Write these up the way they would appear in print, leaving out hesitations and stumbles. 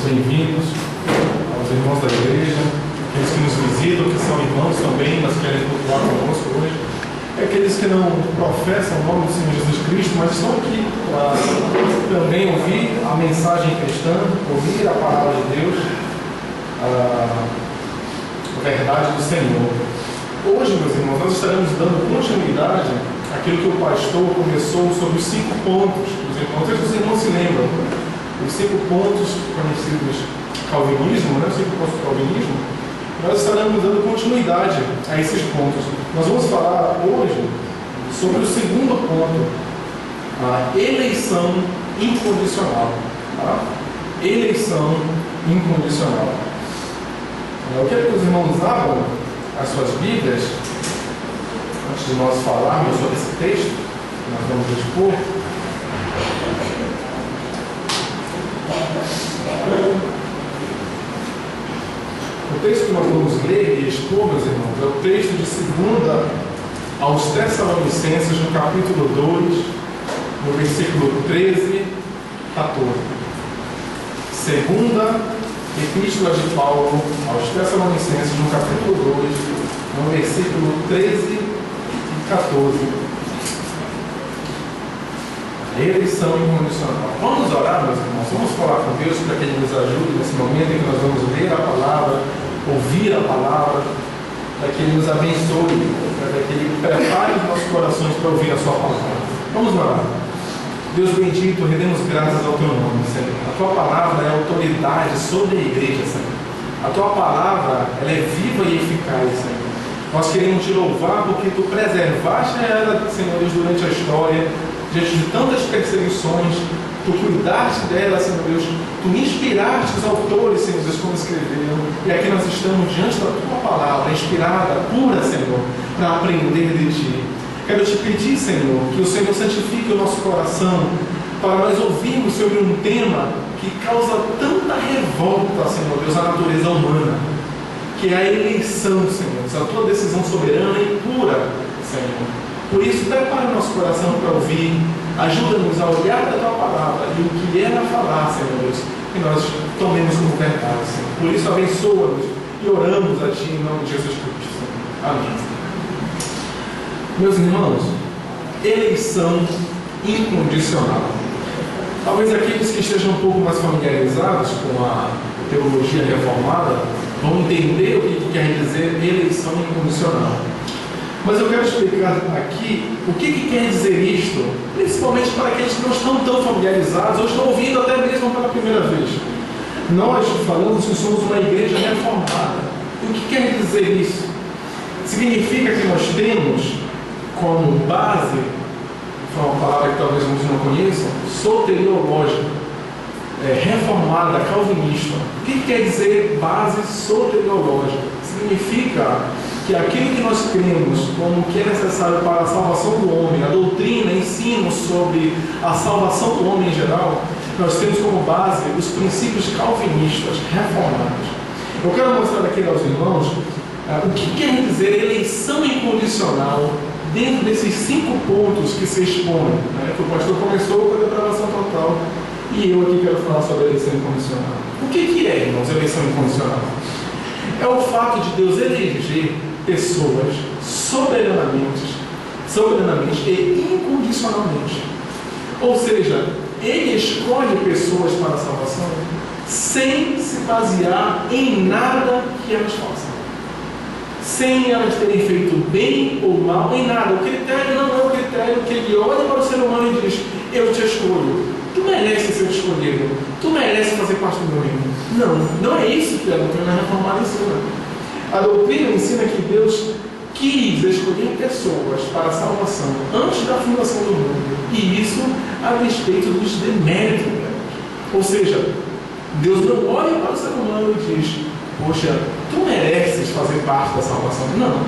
bem-vindos aos irmãos da igreja, aqueles que nos visitam, que são irmãos também, mas querem cultuar conosco hoje, aqueles que não professam o nome do Senhor Jesus Cristo, mas estão aqui para também ouvir a mensagem cristã, ouvir a palavra de Deus, a verdade do Senhor. Hoje, meus irmãos, nós estaremos dando continuidade àquilo que o pastor começou sobre os 5 pontos dos irmãos. Não sei se os irmãos se lembram, os 5 pontos conhecidos calvinismo, né? Os 5 pontos do calvinismo. Nós estaremos dando continuidade a esses pontos. Nós vamos falar hoje sobre o segundo ponto, a eleição incondicional. Tá? Eleição incondicional. Eu quero que os irmãos abram as suas Bíblias, antes de nós falarmos sobre esse texto que nós vamos expor. O texto que nós vamos ler e expor, meus irmãos, é o texto de 2 aos Tessalonicenses, no capítulo 2, no versículo 13, 14. Segunda Epístola de Paulo aos Tessalonicenses, no capítulo 2, no versículo 13 e 14. Eleição incondicional. Vamos orar, meus irmãos, vamos falar com Deus para que Ele nos ajude nesse momento em que nós vamos ler a palavra, ouvir a palavra, para que Ele nos abençoe, para que Ele prepare os nossos corações para ouvir a Sua palavra. Vamos orar. Deus bendito, rendemos graças ao Teu nome, Senhor. A Tua palavra é autoridade sobre a igreja, Senhor. A Tua palavra, ela é viva e eficaz, Senhor. Nós queremos Te louvar porque Tu preservaste ela, Senhor Deus, durante a história, diante de tantas perseguições. Tu cuidaste dela, Senhor Deus. Tu inspiraste os autores, Senhor Deus, como escreveram. E aqui nós estamos diante da Tua palavra, inspirada, pura, Senhor, para aprender de Ti. Quero te pedir, Senhor, que o Senhor santifique o nosso coração para nós ouvirmos sobre um tema que causa tanta revolta, Senhor Deus, à natureza humana, que é a eleição, Senhor, a Tua decisão soberana e pura, Senhor. Por isso, prepara o nosso coração para ouvir, ajuda-nos a olhar para a Tua palavra e o que ela falar, Senhor Deus, que nós tomemos como verdade, Senhor. Por isso, abençoa-nos e oramos a Ti em nome de Jesus Cristo, Senhor. Amém. Meus irmãos, eleição incondicional. Talvez aqueles que estejam um pouco mais familiarizados com a teologia reformada vão entender o que quer dizer eleição incondicional. Mas eu quero explicar aqui o que quer dizer isto, principalmente para aqueles que não estão tão familiarizados ou estão ouvindo até mesmo pela primeira vez. Nós falamos que somos uma igreja reformada. O que quer dizer isso? Significa que nós temos como base, foi uma palavra que talvez muitos não conheçam, soteriológica, reformada, calvinista. O que quer dizer base soteriológica? Significa que aquilo que nós cremos como que é necessário para a salvação do homem, a doutrina, ensino sobre a salvação do homem em geral, nós temos como base os princípios calvinistas, reformados. Eu quero mostrar aqui aos irmãos o que quer dizer eleição incondicional dentro desses 5 pontos que se expõem, né? Que o pastor começou com a depravação total e eu aqui quero falar sobre a eleição incondicional. O que é, irmãos, eleição incondicional? É o fato de Deus eleger pessoas soberanamente e incondicionalmente. Ou seja, Ele escolhe pessoas para a salvação sem se basear em nada que elas façam, sem elas terem feito bem ou mal, em nada. O critério não é o critério que Ele olha para o ser humano e diz: eu te escolho, tu mereces ser escolhido, tu mereces fazer parte do meu reino. Não é isso que a doutrina reformada ensina. A doutrina ensina que Deus quis escolher pessoas para a salvação antes da fundação do mundo, e isso a respeito dos deméritos delas. Ou seja, Deus não olha para o ser humano e diz: poxa, tu mereces fazer parte da salvação. Não.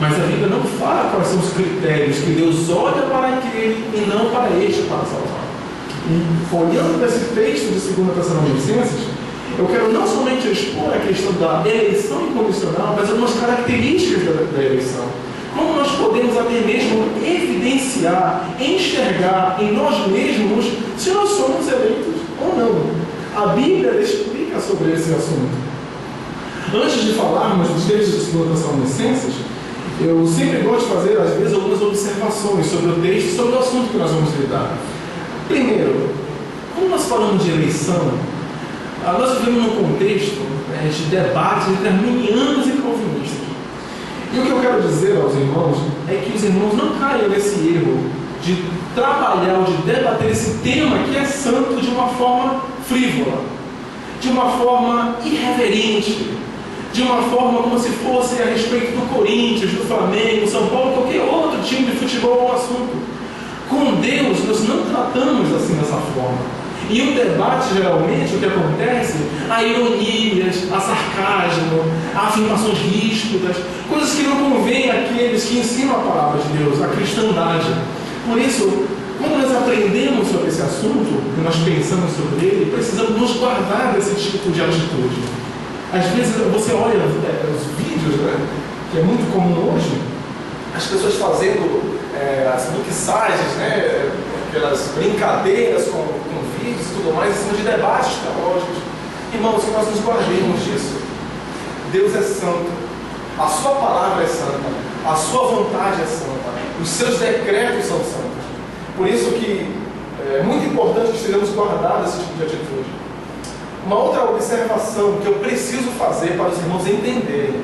Mas a Bíblia não fala quais são os critérios que Deus olha para aquele e não para este para salvar. E olhando para esse texto de 2 Tessalonicenses, eu quero não somente expor a questão da eleição incondicional, mas algumas características da eleição. Como nós podemos até mesmo evidenciar, enxergar em nós mesmos se nós somos eleitos ou não. A Bíblia explica sobre esse assunto. Antes de falarmos dos textos de 2 Tessalonicenses, eu sempre gosto de fazer, às vezes, algumas observações sobre o texto e sobre o assunto que nós vamos lidar. Primeiro, quando nós falamos de eleição, nós vivemos num contexto de debate entre arminianos e calvinistas. E o que eu quero dizer aos irmãos é que os irmãos não caiam nesse erro de trabalhar ou de debater esse tema que é santo de uma forma frívola, de uma forma irreverente, de uma forma como se fosse a respeito do Corinthians, do Flamengo, São Paulo, qualquer outro time de futebol ou assunto. Com Deus, nós não tratamos assim dessa forma. E o debate, geralmente, o que acontece, há ironias, há sarcasmo, há afirmações ríspidas, coisas que não convêm àqueles que ensinam a palavra de Deus, a cristandade. Por isso, quando nós aprendemos sobre esse assunto, e nós pensamos sobre ele, precisamos nos guardar desse tipo de atitude. Às vezes, você olha os vídeos, né, que é muito comum hoje, as pessoas fazendo as mixagens, né, aquelas brincadeiras com vídeos e tudo mais, em cima de debates teológicos. Irmãos, que nós nos guardemos disso. Deus é santo, a sua palavra é santa, a sua vontade é santa, os seus decretos são santos. Por isso que é muito importante que estejamos guardados esse tipo de atitude. Uma outra observação que eu preciso fazer para os irmãos entenderem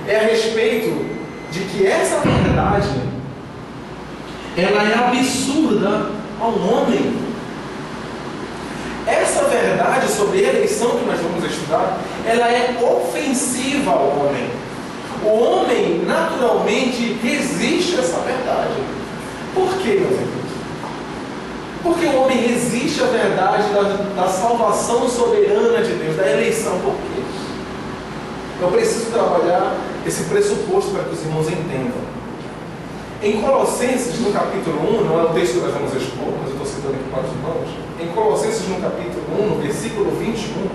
é a respeito de que essa verdade ela é absurda ao homem. Essa verdade sobre a eleição que nós vamos estudar, ela é ofensiva ao homem. O homem naturalmente resiste a essa verdade. Por quê, meus irmãos? Porque o homem resiste à verdade da salvação soberana de Deus, da eleição. Por quê? Eu preciso trabalhar esse pressuposto para que os irmãos entendam. Em Colossenses, no capítulo 1, não é o texto que nós vamos expor, mas eu estou citando aqui para os irmãos. Em Colossenses, no capítulo 1, no versículo 21,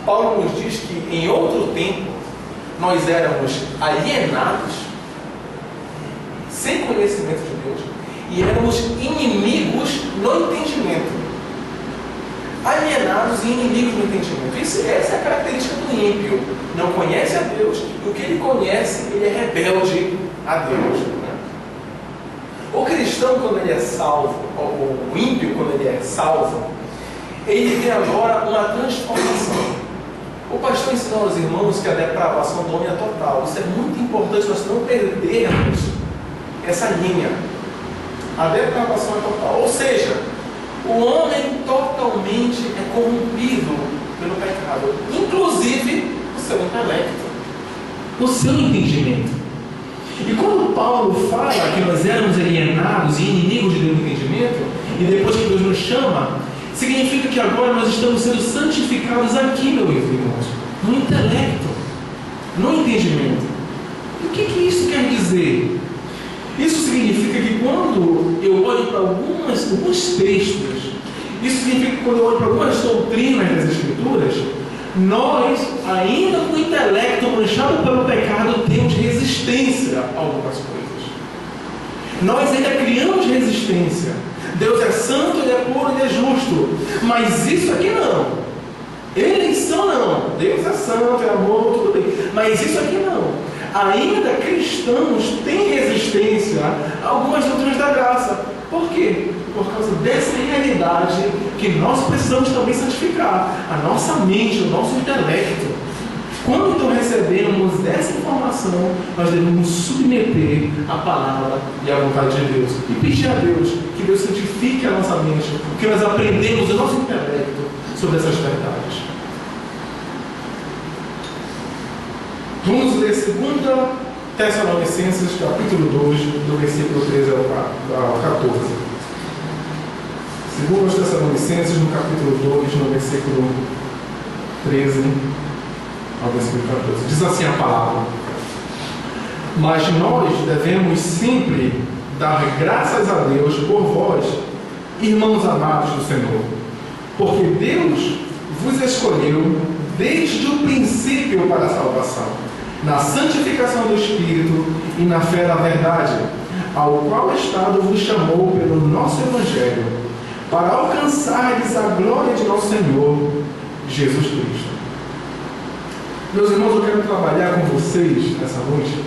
Paulo nos diz que em outro tempo nós éramos alienados, sem conhecimento de Deus, e éramos inimigos no entendimento. Alienados e inimigos no entendimento. Essa é a característica do ímpio. Não conhece a Deus, e o que ele conhece, ele é rebelde a Deus. O cristão, quando ele é salvo, ou o ímpio, quando ele é salvo, ele tem agora uma transformação. O pastor ensinou aos irmãos que a depravação do homem é total. Isso é muito importante, nós não perdermos essa linha. A depravação é total. Ou seja, o homem totalmente é corrompido pelo pecado, inclusive o seu intelecto, o seu entendimento. E quando Paulo fala que nós éramos alienados e inimigos de Deus no entendimento, e depois que Deus nos chama, significa que agora nós estamos sendo santificados aqui, meus irmãos, no intelecto, no entendimento. E o que isso quer dizer? Isso significa que quando eu olho para alguns textos, isso significa que quando eu olho para algumas doutrinas das Escrituras, nós, ainda com o intelecto manchado pelo pecado, temos resistência a algumas coisas. Nós ainda criamos resistência. Deus é santo, Ele é puro, Ele é justo. Mas isso aqui não. Eleição não. Deus é santo, é amor, tudo bem. Mas isso aqui não. Ainda cristãos têm resistência a algumas doutrinas da graça. Por quê? Por causa dessa realidade que nós precisamos também santificar a nossa mente, o nosso intelecto. Quando então recebemos essa informação, nós devemos nos submeter à palavra e à vontade de Deus e pedir a Deus que Deus santifique a nossa mente, o que nós aprendemos do nosso intelecto sobre essas verdades. Vamos ler 2 Tessalonicenses, capítulo 2, do versículo 13 ao 14. 2 Tessalonicenses, no capítulo 2, no versículo 13 ao versículo 14. Diz assim a palavra: mas nós devemos sempre dar graças a Deus por vós, irmãos amados do Senhor, porque Deus vos escolheu desde o princípio para a salvação, na santificação do Espírito e na fé da verdade, ao qual Estado vos chamou pelo nosso Evangelho, para alcançardes a glória de nosso Senhor Jesus Cristo. Meus irmãos, eu quero trabalhar com vocês nessa noite,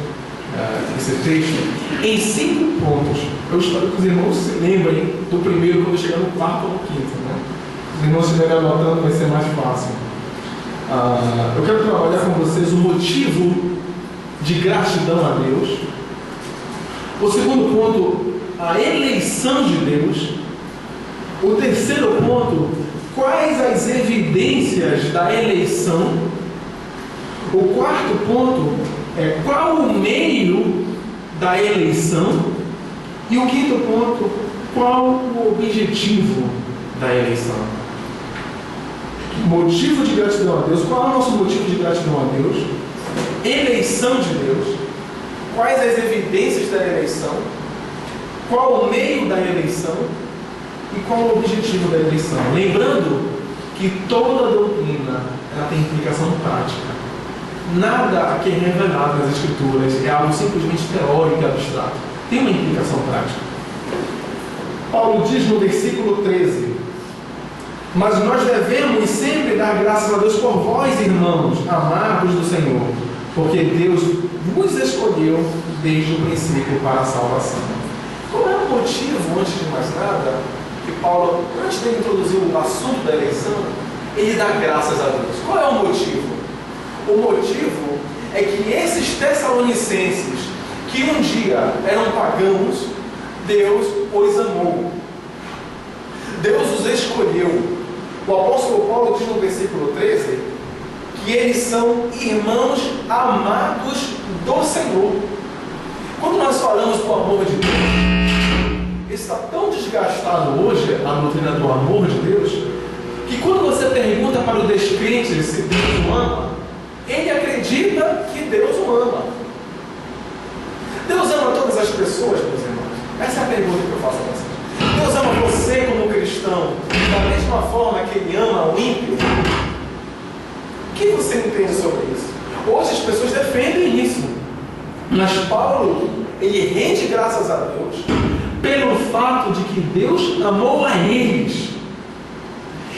esse texto, em 5 pontos. Eu espero que os irmãos se lembrem do primeiro quando chegar no quarto ou no quinto, né? Se os irmãos estiverem anotando, vai ser mais fácil. Eu quero trabalhar com vocês o motivo de gratidão a Deus. O segundo ponto, a eleição de Deus. O terceiro ponto, quais as evidências da eleição. O quarto ponto é qual o meio da eleição. E o quinto ponto, qual o objetivo da eleição. Motivo de gratidão a Deus. Qual é o nosso motivo de gratidão a Deus? Eleição de Deus. Quais as evidências da eleição? Qual o meio da eleição? E qual o objetivo da eleição? Lembrando que toda doutrina ela tem implicação prática. Nada aqui é revelado nas Escrituras é algo simplesmente teórico e abstrato. Tem uma implicação prática. Paulo diz no versículo 13: mas nós devemos sempre dar graças a Deus por vós, irmãos, amados do Senhor, porque Deus vos escolheu desde o princípio para a salvação. Qual é o motivo, antes de mais nada, que Paulo, antes de introduzir o assunto da eleição, ele dá graças a Deus? Qual é o motivo? O motivo é que esses tessalonicenses, que um dia eram pagãos, Deus os amou. Deus os escolheu. O apóstolo Paulo diz no versículo 13 que eles são irmãos amados do Senhor. Quando nós falamos do amor de Deus, está tão desgastado hoje a doutrina do amor de Deus, que quando você pergunta para o descrente se Deus o ama, ele acredita que Deus o ama. Deus ama todas as pessoas, meus irmãos? Essa é a pergunta que eu faço a vocês. Deus ama você como cristão da mesma forma que Ele ama o ímpio? O que você entende sobre isso? Hoje as pessoas defendem isso. Mas Paulo, ele rende graças a Deus pelo fato de que Deus amou a eles.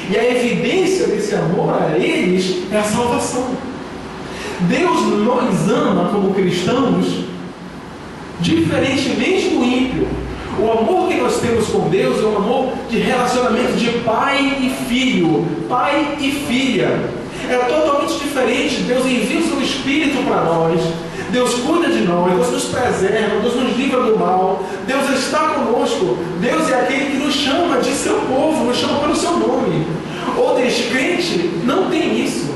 E a evidência desse amor a eles é a salvação. Deus nos ama como cristãos diferentemente do ímpio. O amor que nós temos com Deus é um amor de relacionamento de pai e filho, pai e filha. É totalmente diferente. Deus envia o seu Espírito para nós, Deus cuida de nós, Deus nos preserva, Deus nos livra do mal, Deus está conosco, Deus é aquele que nos chama de seu povo, nos chama pelo seu nome. O descrente não tem isso.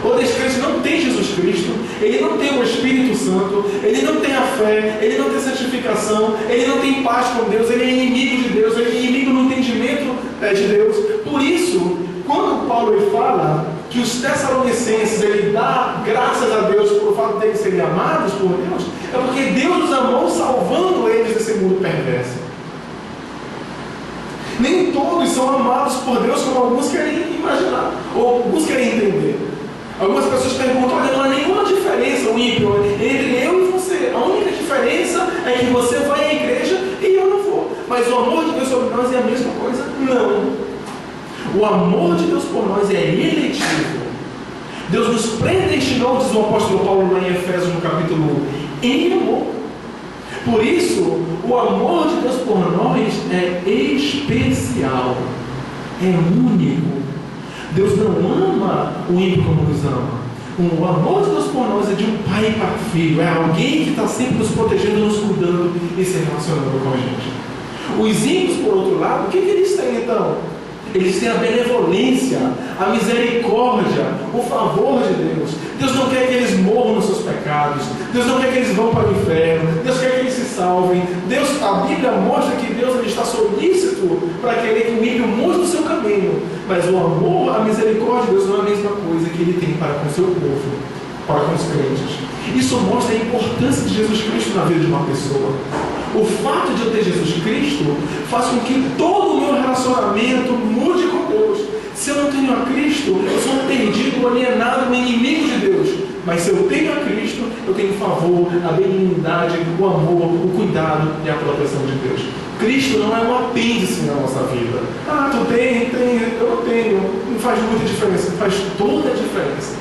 O descrente não tem Jesus Cristo, ele não tem o Espírito Santo, ele não tem a fé, ele não tem santificação, ele não tem paz com Deus, ele é inimigo de Deus, ele é inimigo no entendimento de Deus. Por isso, quando Paulo ele fala que os tessalonicenses, ele dá graças a Deus por o fato de eles serem amados por Deus, é porque Deus os amou salvando eles desse mundo perverso. Nem todos são amados por Deus como alguns querem imaginar, ou alguns querem entender. Algumas pessoas perguntam: olha, não há nenhuma diferença, o ímpio, entre eu e você. A única diferença é que você vai à igreja e eu não vou. Mas o amor de Deus sobre nós é a mesma coisa? Não. O amor de Deus por nós é eletivo. Deus nos predestinou, diz o apóstolo Paulo lá em Efésios no capítulo 1, em amor. Por isso, o amor de Deus por nós é especial, é único. Deus não ama o ímpio como nos ama. O amor de Deus por nós é de um pai para filho. É alguém que está sempre nos protegendo, nos cuidando e se relacionando com a gente. Os ímpios, por outro lado, o que eles têm então? Eles têm a benevolência, a misericórdia, o favor de Deus. Deus não quer que eles morram nos seus pecados. Deus não quer que eles vão para o inferno. Deus quer que eles se salvem. A Bíblia mostra que Deus ele está solícito para querer que o ímpio mude o seu caminho. Mas o amor, a misericórdia de Deus não é a mesma coisa que Ele tem para com o seu povo, para com os crentes. Isso mostra a importância de Jesus Cristo na vida de uma pessoa. O fato de eu ter Jesus Cristo faz com que todo o meu relacionamento mude com Deus. Se eu não tenho a Cristo, eu sou um perdido, um alienado, um inimigo de Deus. Mas se eu tenho a Cristo, eu tenho o favor, a benignidade, o amor, o cuidado e a proteção de Deus. Cristo não é um apêndice na nossa vida. Ah, tu tem, eu não tenho. Não faz muita diferença, faz toda a diferença.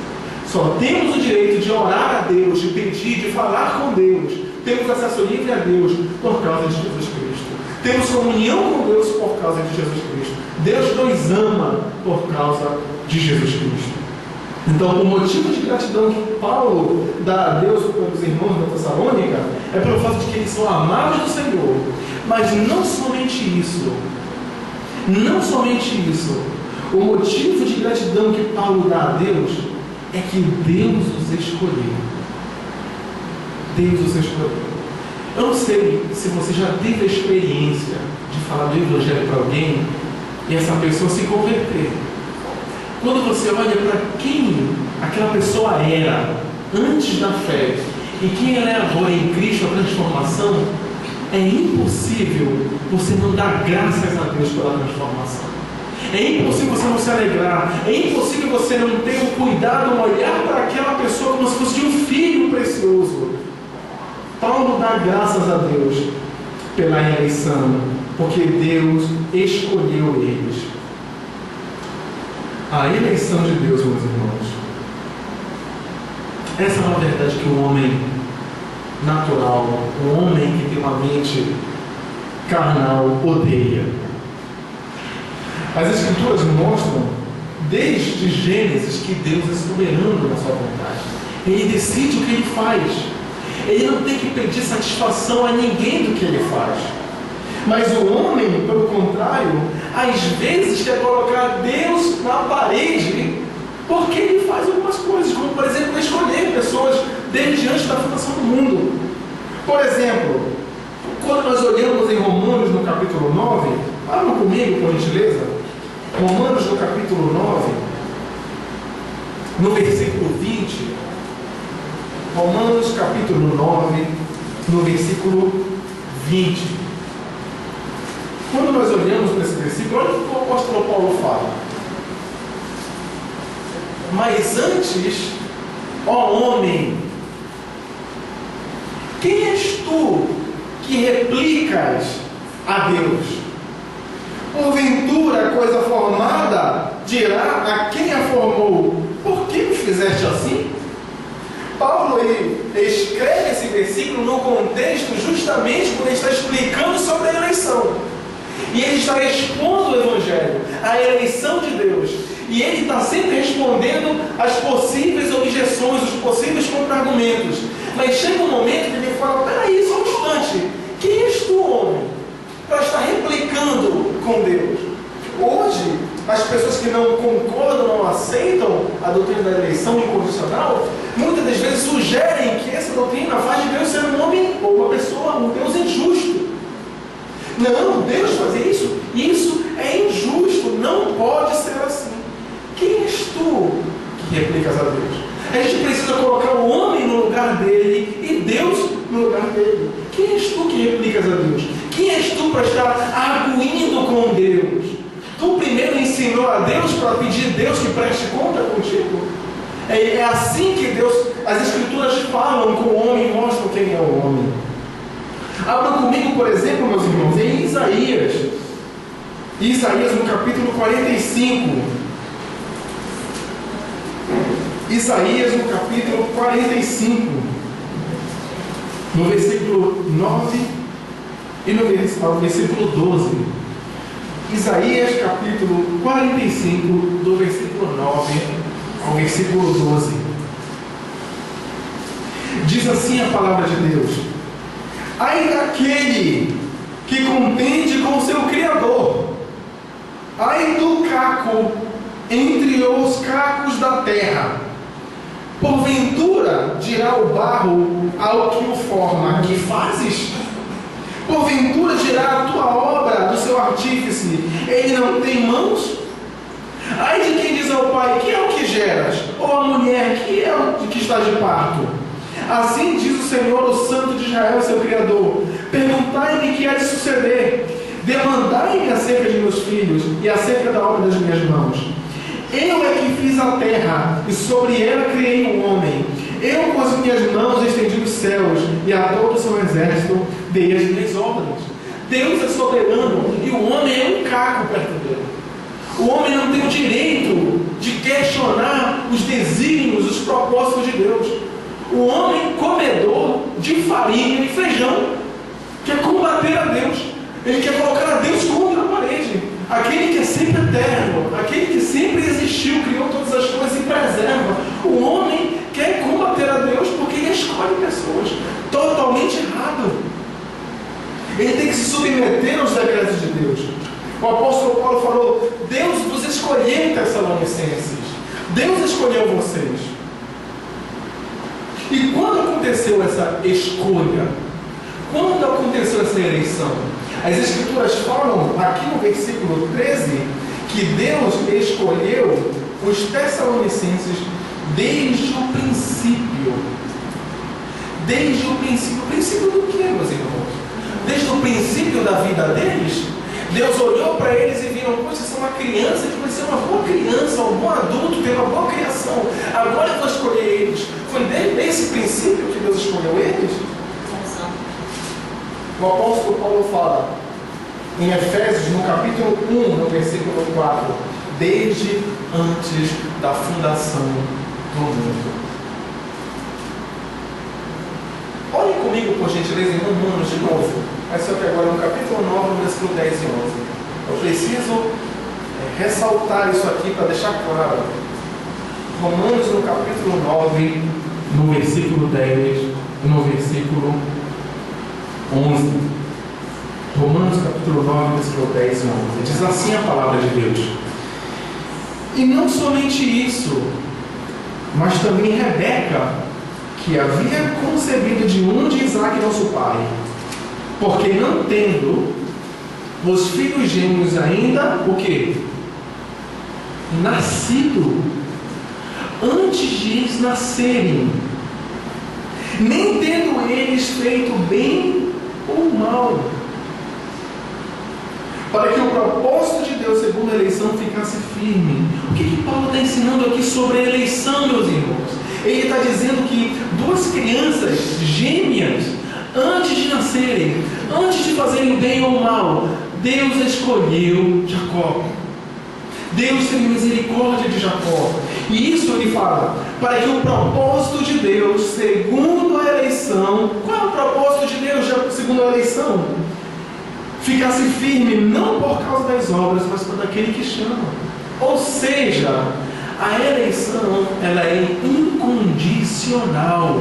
Só temos o direito de orar a Deus, de pedir, de falar com Deus. Temos acesso livre a Deus por causa de Jesus Cristo. Temos comunhão com Deus por causa de Jesus Cristo. Deus nos ama por causa de Jesus Cristo. Então, o motivo de gratidão que Paulo dá a Deus pelos irmãos da Tessalônica é pelo fato de que eles são amados do Senhor. Mas não somente isso. Não somente isso. O motivo de gratidão que Paulo dá a Deus é que Deus os escolheu. Deus os escolheu. Eu não sei se você já teve a experiência de falar do Evangelho para alguém e essa pessoa se converter. Quando você olha para quem aquela pessoa era antes da fé e quem ela é agora em Cristo, a transformação, é impossível você não dar graças a Deus pela transformação. É impossível você não se alegrar. É impossível você não ter o cuidado, um olhar para aquela pessoa como se fosse de um filho precioso. Paulo dá graças a Deus pela eleição, porque Deus escolheu eles. A eleição de Deus, meus irmãos, essa é uma verdade que o homem natural, o homem que tem uma mente carnal, odeia. As Escrituras mostram, desde Gênesis, que Deus é soberano na sua vontade. Ele decide o que ele faz. Ele não tem que pedir satisfação a ninguém do que ele faz. Mas o homem, pelo contrário, às vezes quer colocar Deus na parede porque ele faz algumas coisas, como por exemplo escolher pessoas desde antes da fundação do mundo. Por exemplo, quando nós olhamos em Romanos no capítulo 9, abram comigo, por gentileza, Romanos no capítulo 9, no versículo 20, Romanos capítulo 9, no versículo 20. Quando nós olhamos para esse versículo, olha o que o apóstolo Paulo fala. Mas antes, ó homem, quem és tu que replicas a Deus? Porventura, coisa formada dirá a quem a formou: por que me fizeste assim? Paulo ele escreve esse versículo no contexto justamente quando ele está explicando sobre a eleição. E ele está expondo o Evangelho, a eleição de Deus. E ele está sempre respondendo às possíveis objeções, os possíveis contra-argumentos. Mas chega um momento que ele fala: peraí, só um instante, quem és tu, homem, para estar replicando com Deus? Hoje, as pessoas que não concordam, não aceitam a doutrina da eleição incondicional, muitas das vezes sugerem que essa doutrina faz de Deus ser um homem ou uma pessoa, um Deus injusto. Não, Deus fazer isso é injusto, não pode ser assim. Quem és tu que replicas a Deus? A gente precisa colocar o homem no lugar dele e Deus no lugar dele. Quem és tu que replicas a Deus? Quem és tu para estar arguindo com Deus? Tu primeiro ensinou a Deus para pedir a Deus que preste conta contigo? É assim que Deus, as Escrituras falam com o homem e mostram quem é o homem. Abram comigo, por exemplo, meus irmãos, em Isaías. Isaías no capítulo 45. Isaías no capítulo 45. No versículo 9 e no versículo 12. Isaías capítulo 45, do versículo 9 ao versículo 12. Diz assim a palavra de Deus: ai daquele que contende com o seu Criador, ai do caco entre os cacos da terra. Porventura dirá o barro ao que o forma: que fazes? Porventura dirá a tua obra do seu artífice: ele não tem mãos? Ai de quem diz ao pai: que é o que geras? Ou a mulher: que é o que está de parto? Assim diz o Senhor, o Santo de Israel, seu Criador: perguntai-me que há de suceder, demandai-me acerca de meus filhos e acerca da obra das minhas mãos. Eu é que fiz a terra, e sobre ela criei o homem. Eu com as minhas mãos estendi os céus, e a todo o seu exército dei as minhas ordens. Deus é soberano, e o homem é um caco perto dele. O homem não tem o direito de questionar os desígnios, os propósitos de Deus. O homem comedor de farinha e feijão quer combater a Deus. Ele quer colocar a Deus contra a parede. Aquele que é sempre eterno, aquele que sempre existiu, criou todas as coisas e preserva. O homem quer combater a Deus porque ele escolhe pessoas. Totalmente errado. Ele tem que se submeter aos decretos de Deus. O apóstolo Paulo falou: Deus vos escolheu, Tessalonicenses. Deus escolheu vocês. E quando aconteceu essa escolha? Quando aconteceu essa eleição? As Escrituras falam aqui no versículo 13 que Deus escolheu os Tessalonicenses desde o princípio. Desde o princípio. O princípio do que, meus irmãos? Desde o princípio da vida deles, Deus olhou para eles e viram: poxa, você é uma criança, que vai ser uma boa criança, um bom adulto, tem uma boa criação. Agora eu vou escolher eles. Foi desde esse princípio que Deus escolheu eles? O apóstolo Paulo fala em Efésios, no capítulo 1, no versículo 4, desde antes da fundação do mundo. Olhem comigo, por gentileza, em Romanos de novo. Mas só que agora no capítulo 9, no versículo 10 e 11. Eu preciso ressaltar isso aqui para deixar claro. Romanos no capítulo 9, no versículo 10 e no versículo 11. Romanos capítulo 9, versículo 10 e 11. Diz assim a palavra de Deus: e não somente isso, mas também Rebeca, que havia concebido de um de Isaque nosso pai, porque não tendo os filhos gêmeos ainda, o quê? Nascido, antes de eles nascerem, nem tendo eles feito bem ou mal, para que o propósito de Deus segundo a eleição ficasse firme. O que Paulo está ensinando aqui sobre a eleição, meus irmãos? Ele está dizendo que duas crianças gêmeas, antes de nascerem, antes de fazerem bem ou mal, Deus escolheu Jacó. Deus teve misericórdia de Jacó. E isso ele fala, para que o propósito de Deus, segundo a eleição, qual é o propósito de Deus segundo a eleição? Ficasse firme, não por causa das obras, mas por daquele que chama. Ou seja, a eleição, ela é incondicional.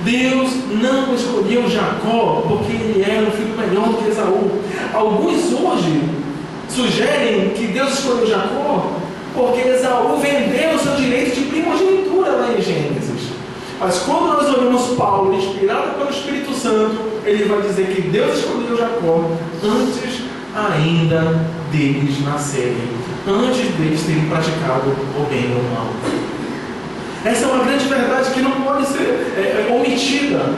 Deus não escolheu Jacó porque ele era um filho melhor do que Esaú. Alguns hoje sugerem que Deus escolheu Jacó porque Esaú vendeu o seu direito de primogenitura lá em Gênesis. Mas quando nós olhamos Paulo, inspirado pelo Espírito Santo, ele vai dizer que Deus escolheu Jacó antes ainda deles nascerem, antes deles terem praticado o bem ou o mal. Essa é uma grande verdade que não pode ser omitida,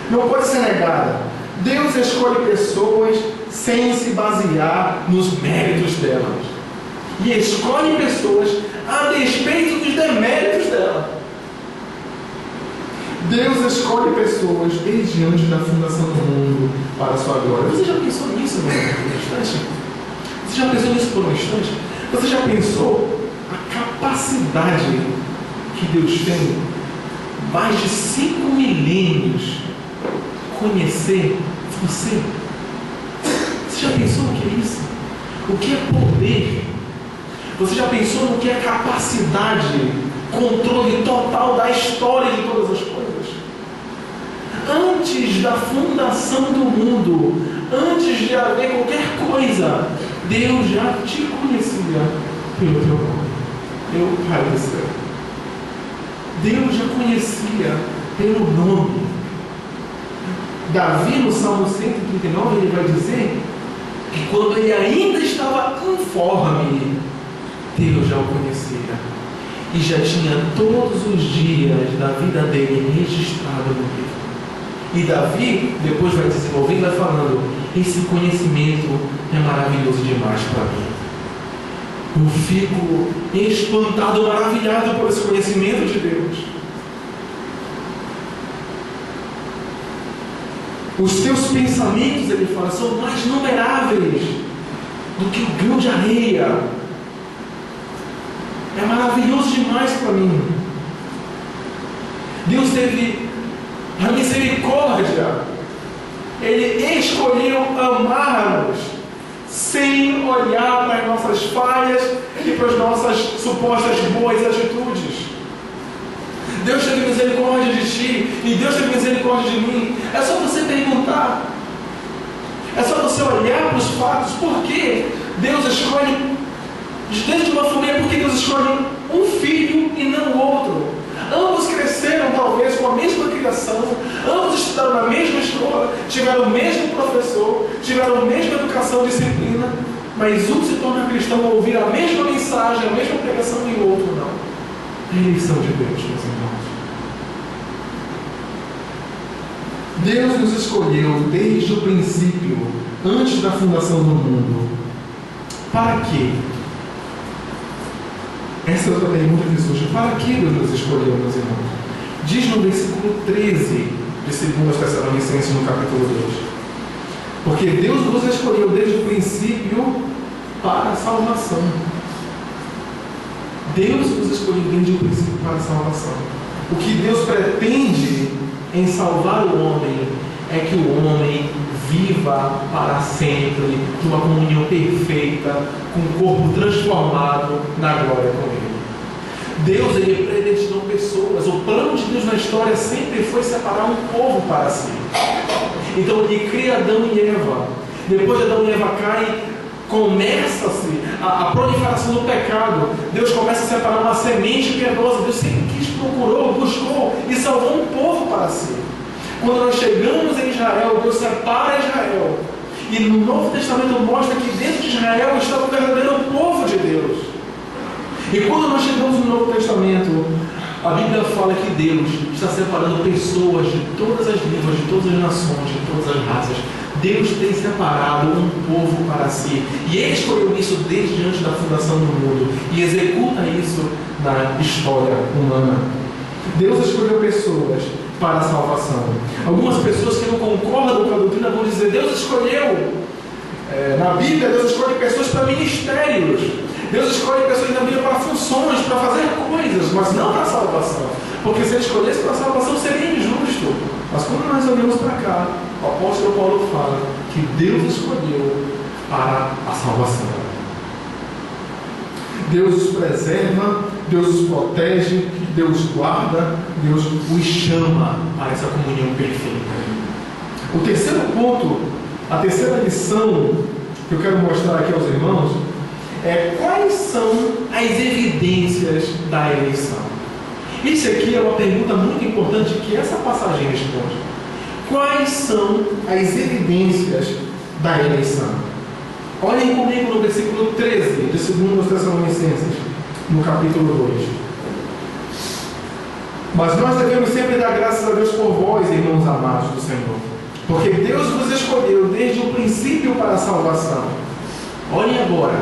não pode ser negada. Deus escolhe pessoas sem se basear nos méritos delas, e escolhe pessoas a despeito dos deméritos dela. Deus escolhe pessoas desde antes da fundação do mundo para a sua glória. Você já pensou nisso, por um instante? Você já pensou nisso por um instante? Você já pensou a capacidade que Deus tem, mais de 5 milênios, conhecer você? Você já pensou no que é isso? O que é poder? Você já pensou no que é capacidade, controle total da história de todas as coisas? Antes da fundação do mundo, antes de haver qualquer coisa, Deus já te conhecia pelo teu nome, meu Pai do céu. Deus já conhecia pelo nome. Davi, no Salmo 139, ele vai dizer que quando ele ainda estava informe, Deus já o conhecia e já tinha todos os dias da vida dele registrado no livro. E Davi depois vai desenvolvendo, vai falando: esse conhecimento é maravilhoso demais para mim. Eu fico espantado, maravilhado por esse conhecimento de Deus. Os teus pensamentos, ele fala, são mais numeráveis do que o grão de areia. É maravilhoso demais para mim. Deus teve a misericórdia. Ele escolheu amar-nos sem olhar para as nossas falhas e para as nossas supostas boas atitudes. Deus teve misericórdia de ti e Deus teve misericórdia de mim. É só você perguntar. É só você olhar para os fatos. Por que Deus escolhe, dentro de uma família, por que Deus escolhe um filho e não o outro? Ambos cresceram talvez com a mesma criação, ambos estudaram na mesma escola, tiveram o mesmo professor, tiveram a mesma educação, disciplina, mas um se torna cristão ao ouvir a mesma mensagem, a mesma pregação, e o outro não. A eleição de Deus, meus irmãos. Deus nos escolheu desde o princípio, antes da fundação do mundo. Para quê? Essa é outra pergunta que surge. Para que Deus nos escolheu, meus irmãos? Diz no versículo 13 de 2 Tessalonicenses, no capítulo 2. Porque Deus nos escolheu desde o princípio para a salvação. Deus nos escolheu desde o princípio para a salvação. O que Deus pretende em salvar o homem é que o homem viva para sempre de uma comunhão perfeita, com o corpo transformado na glória com Ele. Deus, Ele predestinou pessoas. O plano de Deus na história sempre foi separar um povo para si. Então Ele cria Adão e Eva. Depois de Adão e Eva caem, começa-se a proliferação do pecado. Deus começa a separar uma semente piedosa. Deus sempre procurou, buscou e salvou um povo para si. Quando nós chegamos em Israel, Deus separa Israel. E no Novo Testamento mostra que dentro de Israel estava o verdadeiro povo de Deus. E quando nós chegamos no Novo Testamento, a Bíblia fala que Deus está separando pessoas de todas as línguas, de todas as nações, de todas as raças. Deus tem separado um povo para si. E Ele escolheu isso desde antes da fundação do mundo. E executa isso na história humana. Deus escolheu pessoas para a salvação. Algumas pessoas que não concordam com a doutrina vão dizer: Deus escolheu, na Bíblia, Deus escolhe pessoas para ministérios. Deus escolhe pessoas na Bíblia para funções, para fazer coisas, mas não para a salvação. Porque se Ele escolhesse para a salvação seria injusto. Mas quando nós olhamos para cá, o apóstolo Paulo fala que Deus escolheu para a salvação. Deus os preserva, Deus os protege, Deus guarda, Deus os chama para essa comunhão perfeita. O terceiro ponto, a terceira lição que eu quero mostrar aqui aos irmãos é quais são as evidências da eleição. Isso aqui é uma pergunta muito importante que essa passagem responde. Quais são as evidências da eleição? Olhem comigo no versículo 13 de 2 Tessalonicenses, no capítulo 2. Mas nós devemos sempre dar graças a Deus por vós, irmãos amados do Senhor, porque Deus vos escolheu desde o princípio para a salvação. Olhem agora,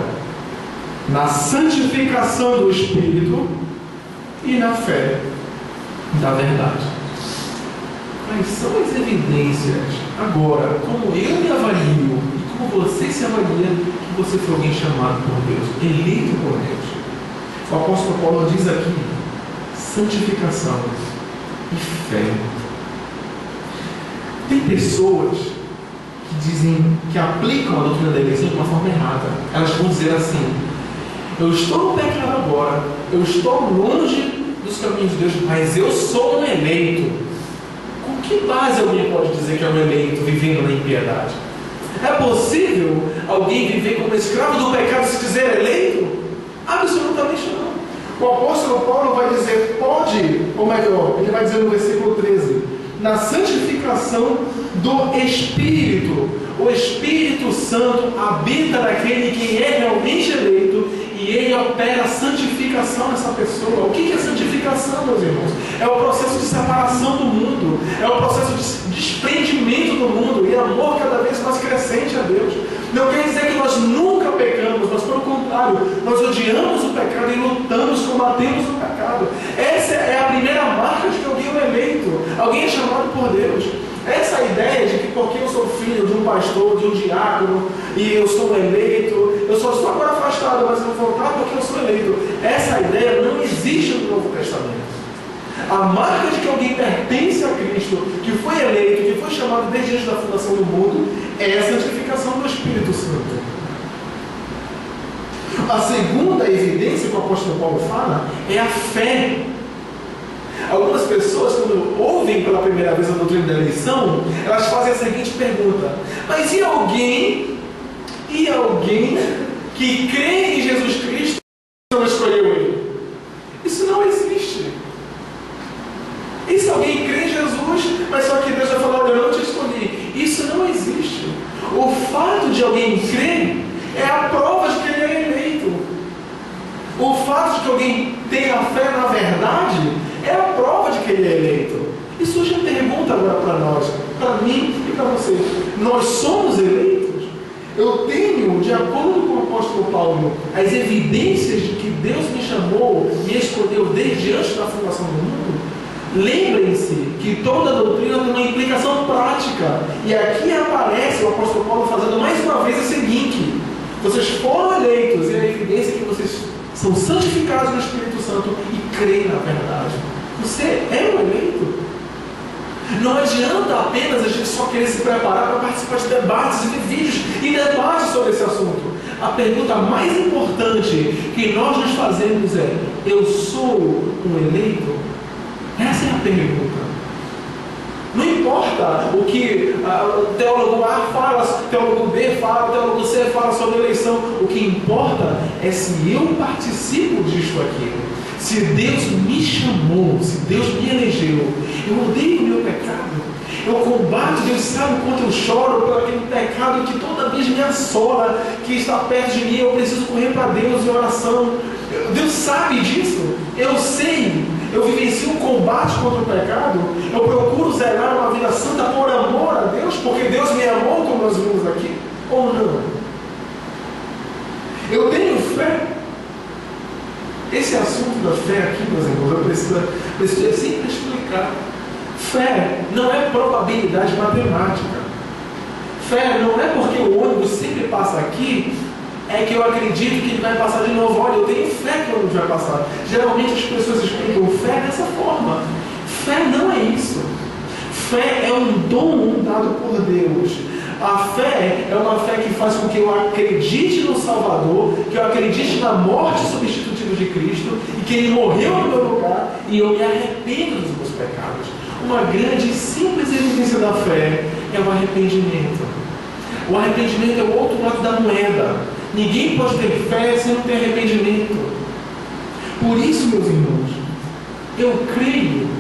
na santificação do Espírito e na fé da verdade. Quais são as evidências, agora, como eu me avalio e como você se avalia, que você foi alguém chamado por Deus, eleito por Deus? O apóstolo Paulo diz aqui: santificação e fé. Tem pessoas que dizem, que aplicam a doutrina da eleição de uma forma errada. Elas vão dizer assim: eu estou no pecado agora, eu estou longe dos caminhos de Deus, mas eu sou um eleito. Com que base alguém pode dizer que é um eleito vivendo na impiedade? É possível alguém viver como escravo do pecado e se dizer eleito? Absolutamente não. O apóstolo Paulo vai dizer, pode, ou melhor, ele vai dizer no versículo 13, na santificação do Espírito. O Espírito Santo habita naquele que é realmente eleito e ele opera a santificação nessa pessoa. O que é santificação, meus irmãos? É o processo de separação do mundo, é o processo de desprendimento do mundo e amor cada vez mais crescente a Deus. Não quer dizer que nós nunca pecamos, mas pelo contrário, nós odiamos o pecado e lutamos, combatemos o pecado. Essa é a primeira marca de que alguém é eleito, alguém é chamado por Deus. Essa ideia de que porque eu sou filho de um pastor, de um diácono, e eu sou eleito, eu só estou agora afastado, mas eu vou voltar porque eu sou eleito. Essa ideia não existe no Novo Testamento. A marca de que alguém pertence a Cristo, que foi eleito, que foi chamado desde antes da fundação do mundo, é a santificação do Espírito Santo. A segunda evidência que o apóstolo Paulo fala é a fé. Algumas pessoas, quando ouvem pela primeira vez a doutrina da eleição, elas fazem a seguinte pergunta: mas e alguém que crê em Jesus Cristo não escolheu ele? Isso não existe. E se alguém crê em Jesus, mas só que Deus vai falar: olha, eu não te escolhi? Isso não existe. O fato de alguém crer é a prova de que ele é eleito. O fato de que alguém tenha fé na verdade é a prova de que ele é eleito. E surge a pergunta agora para nós, para mim e para você: nós somos eleitos? Eu tenho, de acordo com o apóstolo Paulo, as evidências de que Deus me chamou, me escolheu desde antes da fundação do mundo? Lembrem-se que toda doutrina tem uma implicação prática. E aqui aparece o apóstolo Paulo fazendo mais uma vez o seguinte: vocês foram eleitos, e a evidência é que vocês são santificados no Espírito Santo e creem na verdade. Você é um eleito. Não adianta apenas a gente só querer se preparar para participar de debates e de vídeos e debates sobre esse assunto. A pergunta mais importante que nós nos fazemos é: eu sou um eleito? Essa é a pergunta. Não importa o que o teólogo A fala, o teólogo B fala, o teólogo C fala sobre eleição. O que importa é se eu participo disso aqui. Se Deus me chamou, se Deus me elegeu. Eu odeio o meu pecado. Eu combato, Deus sabe o quanto eu choro por aquele pecado que toda vez me assola, que está perto de mim. Eu preciso correr para Deus em oração. Deus sabe disso. Eu sei. Eu vivencio um combate contra o pecado. Eu procuro zelar uma vida santa por amor a Deus, porque Deus me amou, como nós vimos aqui, ou não? Eu tenho fé. Esse assunto da fé aqui, meus irmãos, eu preciso sempre explicar. Fé não é probabilidade matemática. Fé não é porque o ônibus sempre passa aqui, é que eu acredito que ele vai passar de novo. Olha, eu tenho fé que o ônibus vai passar. Geralmente as pessoas explicam fé dessa forma. Fé não é isso. Fé é um dom dado por Deus. A fé é uma fé que faz com que eu acredite no Salvador, que eu acredite na morte substitutiva de Cristo, e que Ele morreu no meu lugar, e eu me arrependo dos meus pecados. Uma grande e simples evidência da fé é o arrependimento. O arrependimento é o outro lado da moeda. Ninguém pode ter fé se não ter arrependimento. Por isso, meus irmãos, eu creio.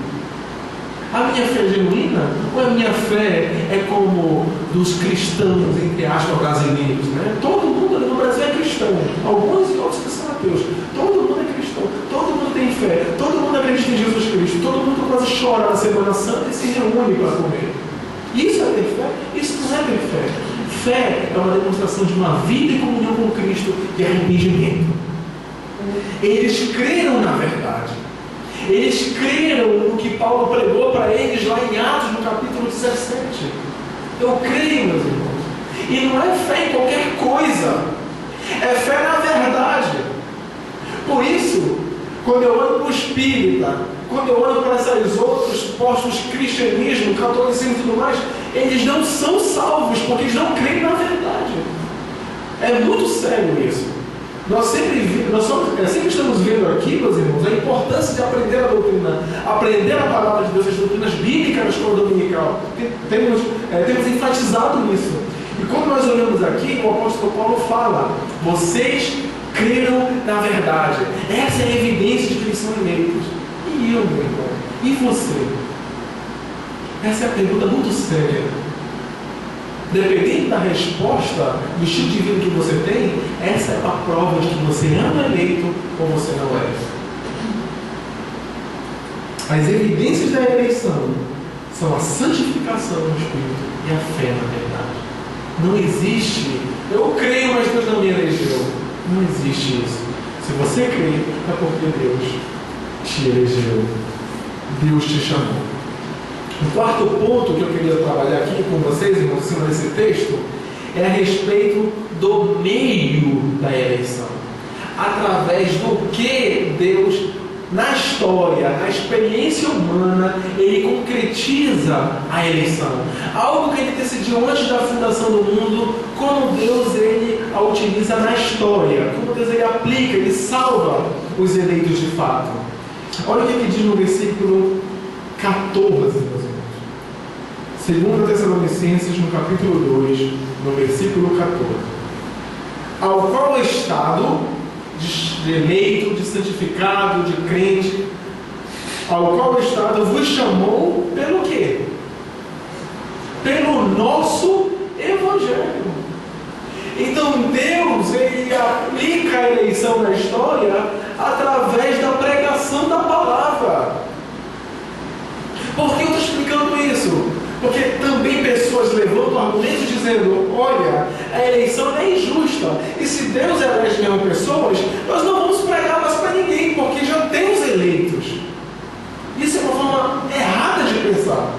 A minha fé é genuína? Ou a minha fé é como dos cristãos, entre aspas, brasileiros, né? Todo mundo no Brasil é cristão. Alguns e outros que são ateus. Todo mundo é cristão. Todo mundo tem fé. Todo mundo acredita em Jesus Cristo. Todo mundo quase chora na Semana Santa e se reúne para comer. Isso é ter fé? Isso não é ter fé. Fé é uma demonstração de uma vida em comunhão com Cristo e arrependimento. Eles creram na verdade. Eles creram no que Paulo pregou para eles lá em Atos, no capítulo 17. Eu creio, meus irmãos. E não é fé em qualquer coisa. É fé na verdade. Por isso, quando eu olho para o espírita, quando eu olho para esses outros postos cristianismo, catolicismo e tudo mais, eles não são salvos, porque eles não creem na verdade. É muito sério isso. Nós sempre estamos vendo aqui, meus irmãos, a importância de aprender a doutrina, aprender a palavra de Deus, as doutrinas bíblicas na escola dominical. Temos enfatizado nisso. E quando nós olhamos aqui, o apóstolo Paulo fala: vocês creram na verdade. Essa é a evidência de que eles são eleitos. E eu, meu irmão? E você? Essa é a pergunta muito séria. Dependendo da resposta, do estilo de vida que você tem, essa é a prova de que você é um eleito ou você não é. As evidências da eleição são a santificação do Espírito e a fé na verdade. Não existe, eu creio, mas Deus não me elegeu. Não existe isso. Se você crê, é porque Deus te elegeu. Deus te chamou. O quarto ponto que eu queria trabalhar aqui com vocês, irmãos, em cima desse texto, é a respeito do meio da eleição. Através do que Deus, na história, na experiência humana, Ele concretiza a eleição. Algo que Ele decidiu antes da fundação do mundo, como Deus Ele a utiliza na história, como Deus Ele aplica, Ele salva os eleitos de fato. Olha o que diz no versículo 14, meus irmãos. 2 Tessalonicenses, no capítulo 2, no versículo 14. Ao qual o Estado de eleito, de santificado, de crente, ao qual o Estado vos chamou pelo quê? Pelo nosso Evangelho. Então Deus, Ele aplica a eleição na história através da pregação da palavra. Por que eu estou explicando isso? Porque também pessoas levantam argumentos dizendo: olha, a eleição é injusta, e se Deus elege mesmo pessoas, nós não vamos pregar mais para ninguém, porque já temos eleitos. Isso é uma forma errada de pensar.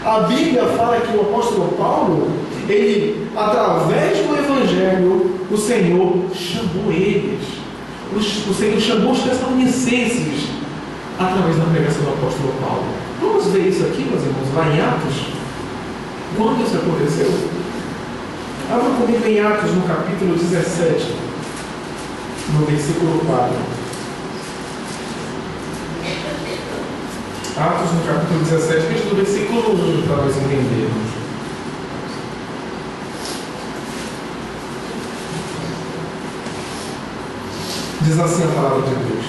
A Bíblia fala que o apóstolo Paulo, ele, através do Evangelho, o Senhor chamou eles. O Senhor chamou os Tessalonicenses através da pregação do apóstolo Paulo. Vamos ver isso aqui, meus irmãos, lá em Atos. Quando isso aconteceu? Abra comigo em Atos, no capítulo 17, no versículo 4. Atos, no capítulo 17, do versículo 1, para nós entendermos. Diz assim a palavra de Deus: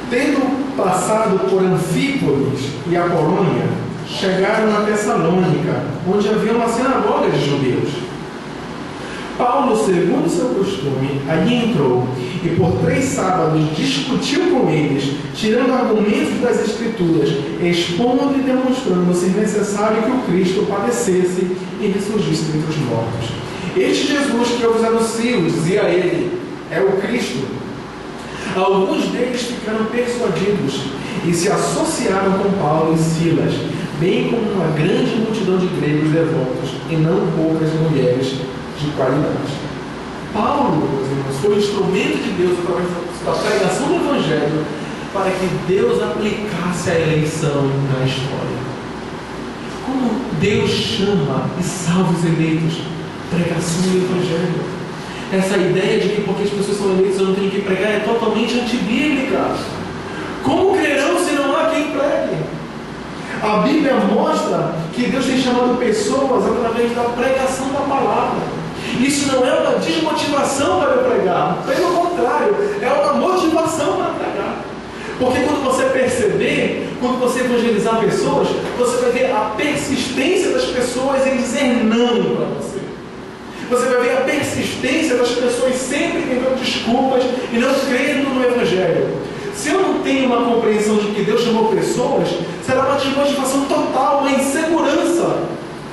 tendo passado por Anfípolis e Apolônia, chegaram a Tessalônica, onde havia uma sinagoga de judeus. Paulo, segundo seu costume, ali entrou e por 3 sábados discutiu com eles, tirando argumentos das Escrituras, expondo e demonstrando ser necessário que o Cristo padecesse e ressurgisse dentre os mortos. Este Jesus que eu vos anuncio, dizia ele, é o Cristo. Alguns deles ficaram persuadidos e se associaram com Paulo e Silas, bem como uma grande multidão de gregos devotos e não poucas mulheres de qualidade. Paulo, meus irmãos, foi o instrumento de Deus através da pregação do Evangelho para que Deus aplicasse a eleição na história. Como Deus chama e salva os eleitos? Pregação do Evangelho. Essa ideia de que porque as pessoas são eleitas eu não tenho que pregar é totalmente antibíblica. Como crerão se não há quem pregue? A Bíblia mostra que Deus tem chamado pessoas através da pregação da palavra. Isso não é uma desmotivação para eu pregar, pelo contrário, é uma motivação para pregar. Porque quando você perceber, quando você evangelizar pessoas, você vai ver a persistência das pessoas em dizer não para você. Você vai ver a persistência das pessoas sempre tentando desculpas e não crendo no Evangelho. Se eu não tenho uma compreensão de que Deus chamou pessoas, será uma desmotivação total, uma insegurança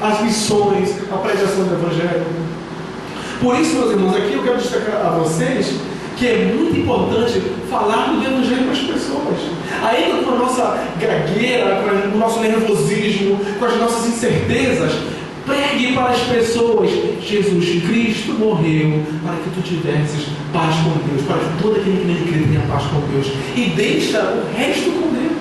às missões, à pregação do Evangelho. Por isso, meus irmãos, aqui eu quero destacar a vocês que é muito importante falar do Evangelho para as pessoas. Ainda com a nossa gagueira, com o nosso nervosismo, com as nossas incertezas, pregue para as pessoas: Jesus Cristo morreu para que tu tivesses paz com Deus, para que todo aquele que nele crê tenha paz com Deus, e deixa o resto com Deus.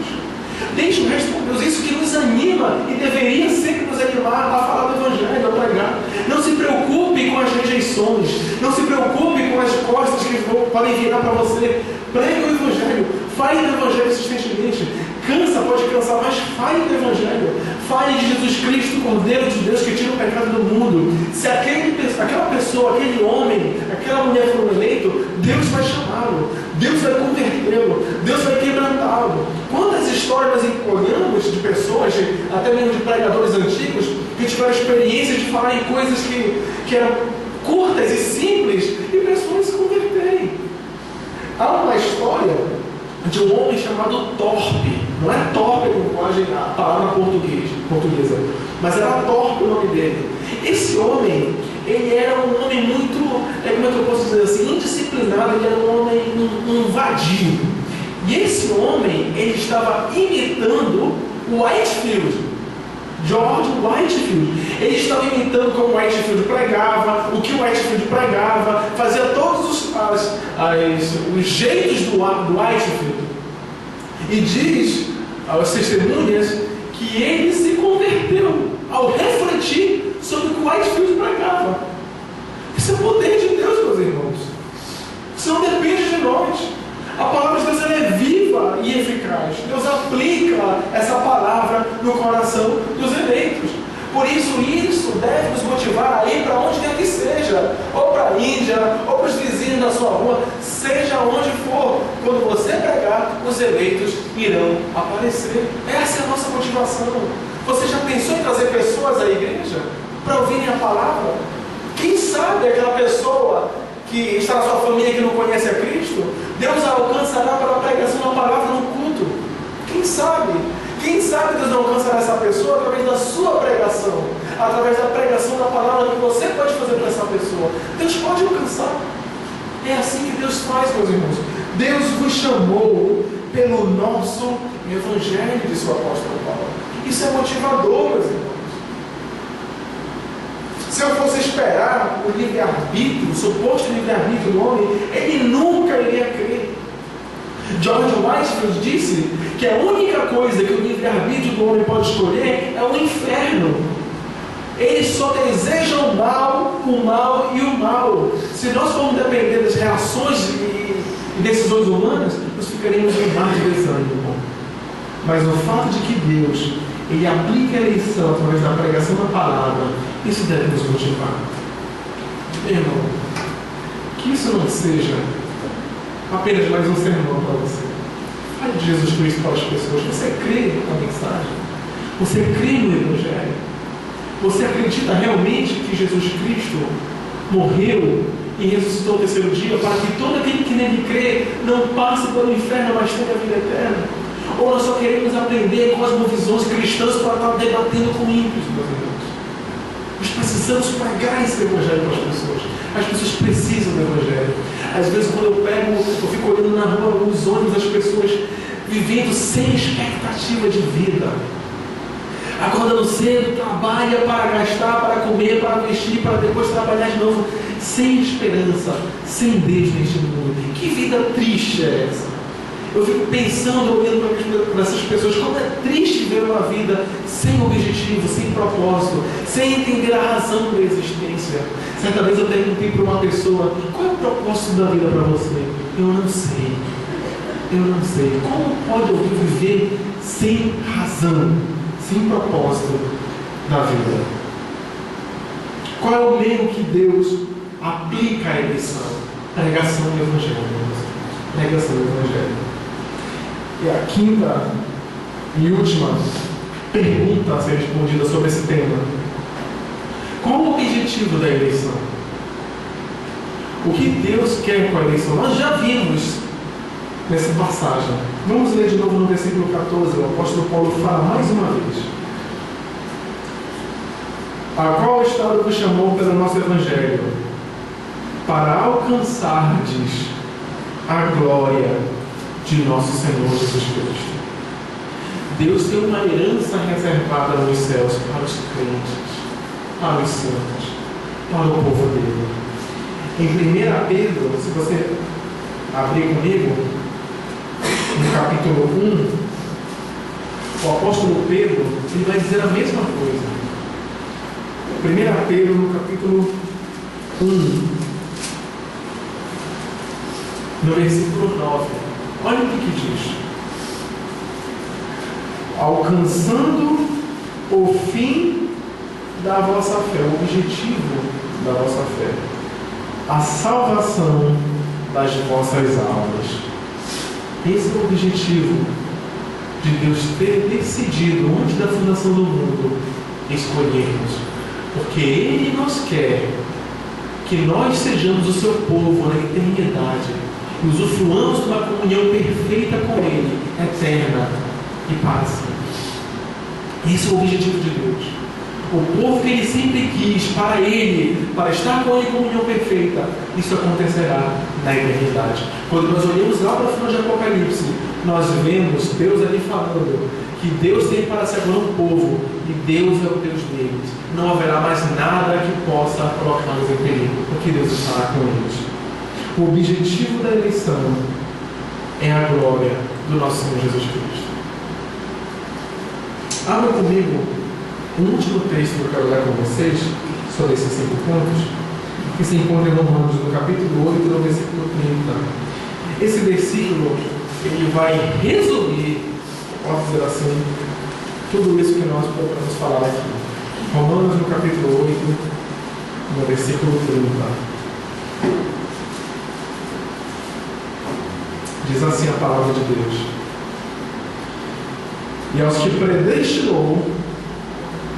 Deixa o resto com Deus. Isso que nos anima e deveria sempre nos animar a falar do Evangelho, a pregar. Não se preocupe com as rejeições, não se preocupe com as costas que podem virar para você. Pregue o Evangelho, fale do Evangelho insistentemente. Cansa, pode cansar, mas fale do Evangelho. Fale de Jesus Cristo, Cordeiro de Deus que tira o pecado do mundo. Se aquela pessoa, aquele homem, aquela mulher for eleito, Deus vai chamá-lo, Deus vai convertê-lo, Deus vai quebrantá-lo. Quantas histórias nós olhamos de pessoas, até mesmo de pregadores antigos, que tiveram experiência de falar em coisas que eram curtas e simples, e pessoas se converterem. Há uma história de um homem chamado Torpe. Não é Torpe como a palavra portuguesa, mas era Torpe o nome dele. Esse homem, ele era um homem muito, como é que eu posso dizer assim, indisciplinado. Ele era um homem, um vadio. E esse homem, ele estava imitando Whitefield, George Whitefield, ele estava imitando como Whitefield pregava, o que o Whitefield pregava, fazia todos os jeitos do Whitefield. E diz às testemunhas que ele se converteu ao refletir sobre o que o Whitefield pregava. Isso é o poder de Deus, meus irmãos. Isso não depende de nós. A palavra de Deus ela é viva e eficaz. Deus aplica essa palavra no coração dos eleitos. Por isso deve nos motivar a ir para onde quer que seja, ou para a Índia, ou para os vizinhos da sua rua, seja onde for. Quando você pregar, os eleitos irão aparecer. Essa é a nossa motivação. Você já pensou em trazer pessoas à igreja para ouvirem a palavra? Quem sabe aquela pessoa que está na sua família que não conhece a Cristo, Deus a alcançará para a pregação da palavra no culto. Quem sabe? Quem sabe Deus não alcançará essa pessoa através da sua pregação, através da pregação da palavra que você pode fazer para essa pessoa. Deus pode alcançar. É assim que Deus faz, meus irmãos. Deus vos chamou pelo nosso evangelho, disse o apóstolo Paulo. Isso é motivador, meus irmãos. Se eu fosse esperar o livre-arbítrio, o suposto livre-arbítrio do homem, ele nunca iria crer. George Whitefield disse que a única coisa que o livre-arbítrio do homem pode escolher é o inferno. Eles só desejam o mal e o mal. Se nós formos depender das reações e decisões humanas, nós ficaríamos em mar de desânimo. Mas o fato de que Deus ele aplica a eleição através da pregação da palavra, isso deve nos motivar. Irmão, que isso não seja apenas mais um sermão para você. Fale de Jesus Cristo para as pessoas. Você crê na mensagem? Você crê no Evangelho? Você acredita realmente que Jesus Cristo morreu e ressuscitou ao terceiro dia para que todo aquele que nele crê não passe pelo inferno, mas tenha a vida eterna? Ou nós só queremos aprender cosmovisões cristãs para estar debatendo com ímpios, meus irmãos? Nós precisamos pregar esse Evangelho para as pessoas. As pessoas precisam do Evangelho. Às vezes, quando eu fico olhando na rua, os ônibus, as pessoas vivendo sem expectativa de vida. Acordando cedo, trabalha para gastar, para comer, para vestir, para depois trabalhar de novo, sem esperança, sem Deus neste mundo. Que vida triste é essa? Eu fico pensando, olhando para essas pessoas, como é triste ver uma vida sem objetivo, sem propósito, sem entender a razão da existência. Certa vez eu perguntei para uma pessoa, qual é o propósito da vida para você? Eu não sei. Como pode alguém viver sem razão, sem propósito na vida? Qual é o meio que Deus aplica a eleição? Pregação do Evangelho. Pregação do Evangelho. E a quinta e última pergunta a ser respondida sobre esse tema: qual o objetivo da eleição? O que Deus quer com a eleição? Nós já vimos nessa passagem. Vamos ler de novo no versículo 14. O apóstolo Paulo fala mais uma vez: a qual estado vos chamou pelo nosso Evangelho, para alcançardes a glória de nosso Senhor Jesus Cristo. Deus tem uma herança reservada nos céus para os crentes, para os santos, para o povo dele. Em 1 Pedro, se você abrir comigo, no capítulo 1, o apóstolo Pedro ele vai dizer a mesma coisa. 1 Pedro, no capítulo 1, no versículo 9. Olha o que diz: alcançando o fim da vossa fé, o objetivo da vossa fé, a salvação das vossas almas. Esse é o objetivo de Deus ter decidido, antes da fundação do mundo, escolhermos. Porque Ele nos quer que nós sejamos o seu povo na eternidade. E usufruamos de uma comunhão perfeita com Ele, eterna e para sempre. Esse é o objetivo de Deus. O povo que Ele sempre quis para Ele, para estar com Ele em comunhão perfeita, isso acontecerá na eternidade. Quando nós olhamos lá para o final de Apocalipse, nós vemos Deus ali falando que Deus tem para si agora um povo e Deus é o Deus deles. Não haverá mais nada que possa colocá-los em perigo, porque Deus estará com eles. O objetivo da eleição é a glória do nosso Senhor Jesus Cristo. Abra comigo o último texto que eu quero ler com vocês sobre esses 5 pontos, que se encontra em Romanos, no capítulo 8, no versículo 30. Esse versículo, ele vai resumir, posso dizer assim, tudo isso que nós podemos falar aqui. Romanos, no capítulo 8, no versículo 30. Diz assim a palavra de Deus: e aos que predestinou,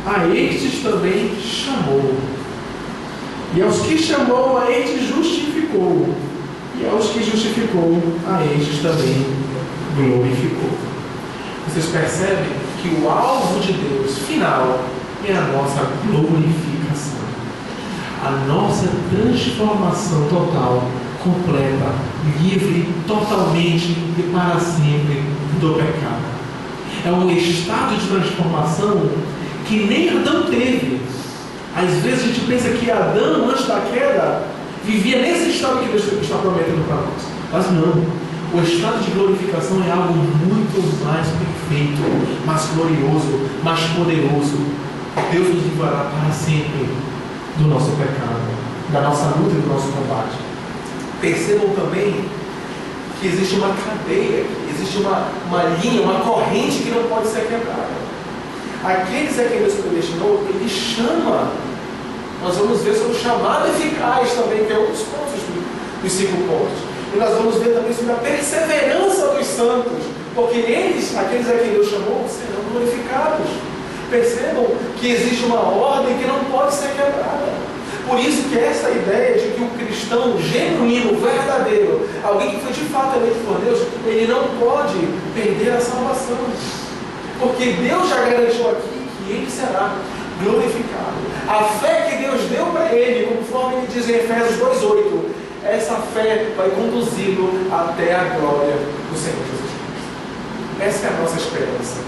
a estes também chamou. E aos que chamou, a estes justificou. E aos que justificou, a estes também glorificou. Vocês percebem que o alvo de Deus final é a nossa glorificação, a nossa transformação total, completa, livre, totalmente e para sempre do pecado. É um estado de transformação que nem Adão teve. Às vezes a gente pensa que Adão, antes da queda, vivia nesse estado que Deus está prometendo para nós. Mas não. O estado de glorificação é algo muito mais perfeito, mais glorioso, mais poderoso. Deus nos livrará para sempre do nosso pecado, da nossa luta e do nosso combate. Percebam também que existe uma cadeia, existe uma linha, uma corrente que não pode ser quebrada. Aqueles a quem Deus predestinou, Ele chama. Nós vamos ver sobre o chamado eficaz também, que é um dos pontos dos 5 pontos. E nós vamos ver também sobre a perseverança dos santos, porque eles, aqueles a quem Deus chamou, serão glorificados. Percebam que existe uma ordem que não pode ser quebrada. Por isso que essa ideia de que o cristão genuíno, verdadeiro, alguém que foi de fato eleito por Deus, ele não pode perder a salvação. Porque Deus já garantiu aqui que ele será glorificado. A fé que Deus deu para ele, conforme ele diz em Efésios 2,8, essa fé vai conduzi-lo até a glória do Senhor Jesus Cristo. Essa é a nossa esperança.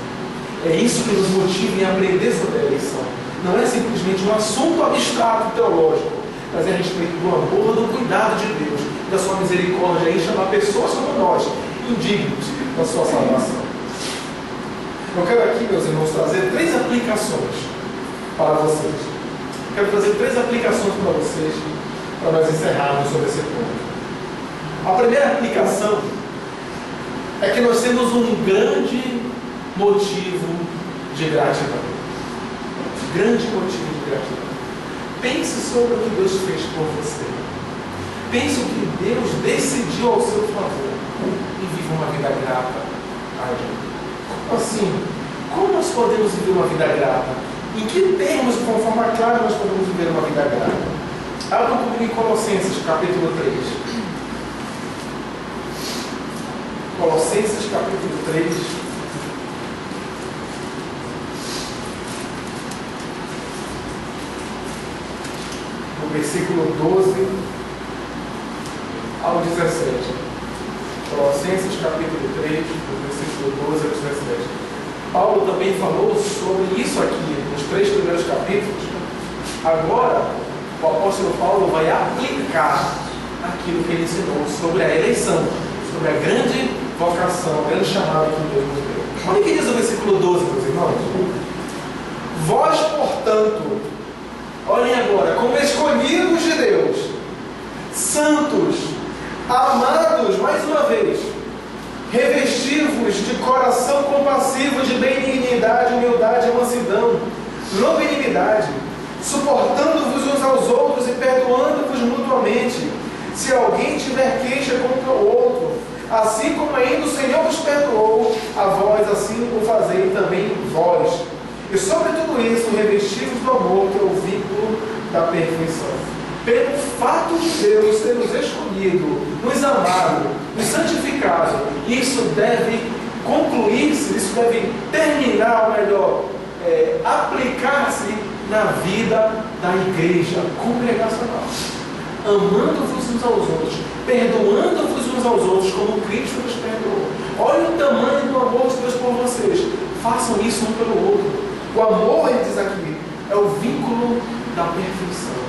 É isso que nos motiva em aprender sobre a eleição. Não é simplesmente um assunto abstrato teológico, mas é a respeito do amor, do cuidado de Deus, da sua misericórdia em chamar pessoas como nós, indignos da sua salvação. Eu quero aqui, meus irmãos, trazer 3 aplicações para vocês. Quero trazer 3 aplicações para vocês, para nós encerrarmos sobre esse ponto. A primeira aplicação é que nós temos um grande motivo de gratidão. Grande motivo de gratidão. Pense sobre o que Deus fez por você. Pense o que Deus decidiu ao seu favor e viva uma vida grata a Ele. Assim, como nós podemos viver uma vida grata? Em que termos, de forma clara, nós podemos viver uma vida grata? Abra comigo em Colossenses, capítulo 3. Colossenses, capítulo 3. No versículo 12 ao 17. Colossenses capítulo 3, do versículo 12 ao 17. Paulo também falou sobre isso aqui, nos 3 primeiros capítulos. Agora, o apóstolo Paulo vai aplicar aquilo que ele ensinou sobre a eleição, sobre a grande vocação, a grande chamada que Deus nos deu. Olha o que diz o versículo 12, meus irmãos. Vós, portanto, olhem agora, como escolhidos de Deus, santos, amados, mais uma vez, revestivos de coração compassivo, de benignidade, humildade e mansidão, longanimidade, suportando-vos uns aos outros e perdoando-vos mutuamente, se alguém tiver queixa contra o outro, assim como ainda o Senhor vos perdoou, a vós assim o fazei também vós. E sobre tudo isso, revestivos do amor, que é o vínculo da perfeição. Pelo fato de Deus ter nos escolhido, nos amado, nos santificado, isso deve concluir-se, isso deve terminar, ou melhor, aplicar-se na vida da igreja congregacional. Amando-vos uns aos outros, perdoando-vos uns aos outros, como Cristo nos perdoou. Olha o tamanho do amor de Deus por vocês. Façam isso um pelo outro. O amor, ele diz aqui, é o vínculo da perfeição.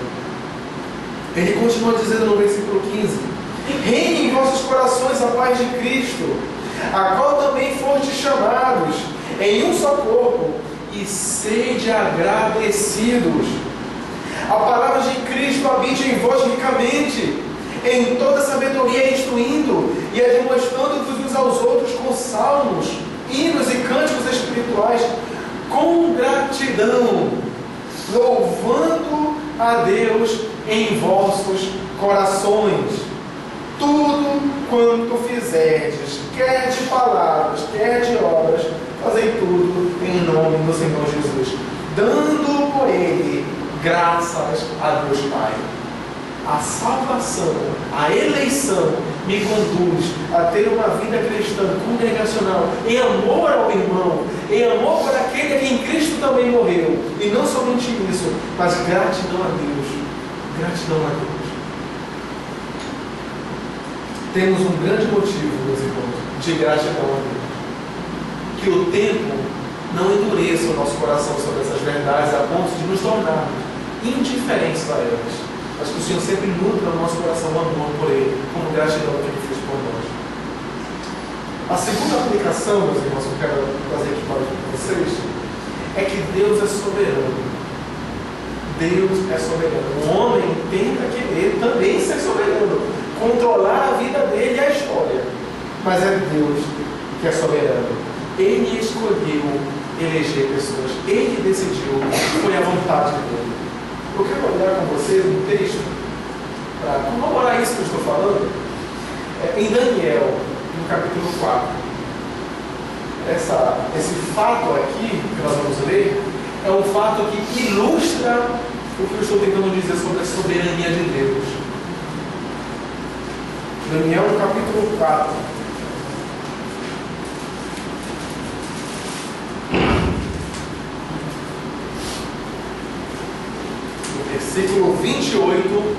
Ele continua dizendo no versículo 15: reine em vossos corações a paz de Cristo, a qual também fostes chamados em um só corpo, e sede agradecidos. A palavra de Cristo habite em vós ricamente, em toda sabedoria, instruindo e admoestando-vos uns aos outros com salmos, hinos e cânticos espirituais, com gratidão, louvando a Deus em vossos corações. Tudo quanto fizerdes, quer de palavras, quer de obras, fazei tudo em nome do Senhor Jesus, dando por Ele graças a Deus Pai. A salvação, a eleição me conduz a ter uma vida cristã congregacional, em amor ao irmão, em amor por aquele a quem Cristo também morreu. E não somente isso, mas gratidão a Deus. Gratidão a Deus. Temos um grande motivo, meus irmãos, de gratidão a Deus. Que o tempo não endureça o nosso coração sobre essas verdades a ponto de nos tornarmos indiferentes a elas. Mas que o Senhor sempre nutra no nosso coração o amor por Ele, como gratidão que Ele fez por nós. A segunda aplicação, meus irmãos, que eu quero trazer aqui para vocês, é que Deus é soberano. Deus é soberano. O homem tenta querer também ser soberano, controlar a vida dele e a história. Mas é Deus que é soberano. Ele escolheu eleger pessoas. Ele decidiu. Foi a vontade dele. Eu quero olhar com vocês um texto para corroborar isso que eu estou falando. Em Daniel, no capítulo 4. Esse fato aqui que nós vamos ler é um fato que ilustra o que eu estou tentando dizer sobre a soberania de Deus. Daniel, no capítulo 4. Versículo 28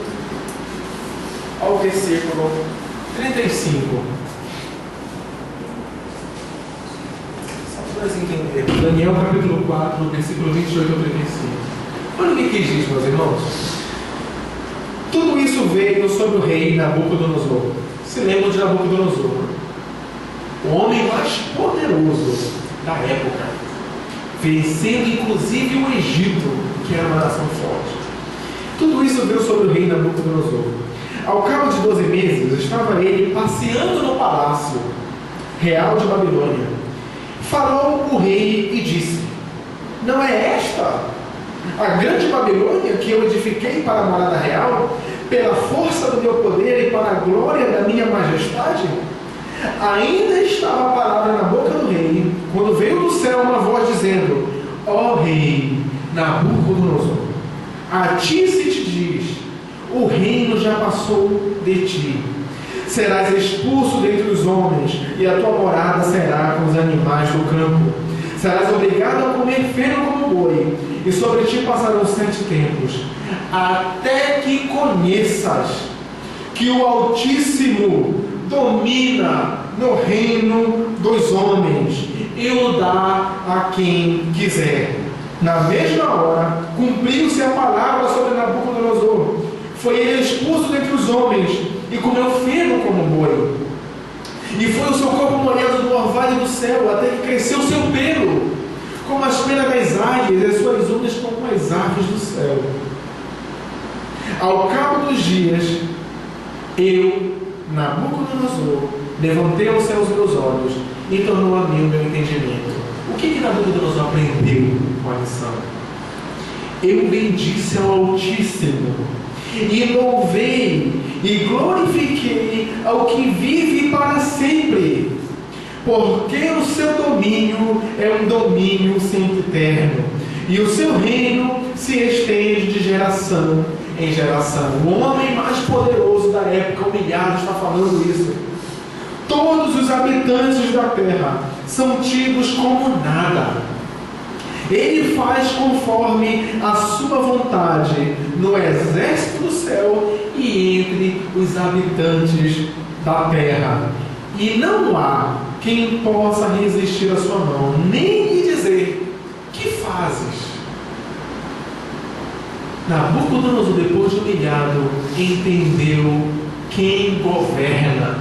ao versículo 35. Só para nós entendermos. Daniel capítulo 4, versículo 28 ao 35. Olha o que diz, meus irmãos. Tudo isso veio sobre o rei Nabucodonosor. Se lembram de Nabucodonosor? O homem mais poderoso da época, vencendo inclusive o Egito, que era uma nação forte. Tudo isso veio sobre o rei Nabucodonosor. Ao cabo de 12 meses, estava ele passeando no palácio real de Babilônia. Falou o rei e disse: não é esta a grande Babilônia que eu edifiquei para a morada real, pela força do meu poder e para a glória da minha majestade? Ainda estava a palavra na boca do rei, quando veio do céu uma voz dizendo: ó rei Nabucodonosor, a ti se te diz, o reino já passou de ti. Serás expulso dentre os homens, e a tua morada será com os animais do campo. Serás obrigado a comer feno como boi, e sobre ti passarão 7 tempos, até que conheças que o Altíssimo domina no reino dos homens, e o dá a quem quiser. Na mesma hora, cumpriu-se a palavra sobre Nabucodonosor. Foi ele expulso dentre os homens e comeu feno como boi. E foi o seu corpo molhado no orvalho do céu, até que cresceu o seu pelo, como as penas das águias, e as suas unhas como as aves do céu. Ao cabo dos dias, eu, Nabucodonosor, levantei ao céu os meus olhos e tornou a mim o meu entendimento. O que Nabucodonosor aprendeu com a lição? Eu bendisse ao Altíssimo, e louvei e glorifiquei ao que vive para sempre, porque o seu domínio é um domínio sempiterno, e o seu reino se estende de geração em geração. O homem mais poderoso da época, humilhado, está falando isso. Todos os habitantes da terra são tidos como nada. Ele faz conforme a sua vontade no exército do céu e entre os habitantes da terra. E não há quem possa resistir à sua mão, nem lhe dizer: que fazes? Nabucodonosor, depois de humilhado, entendeu quem governa.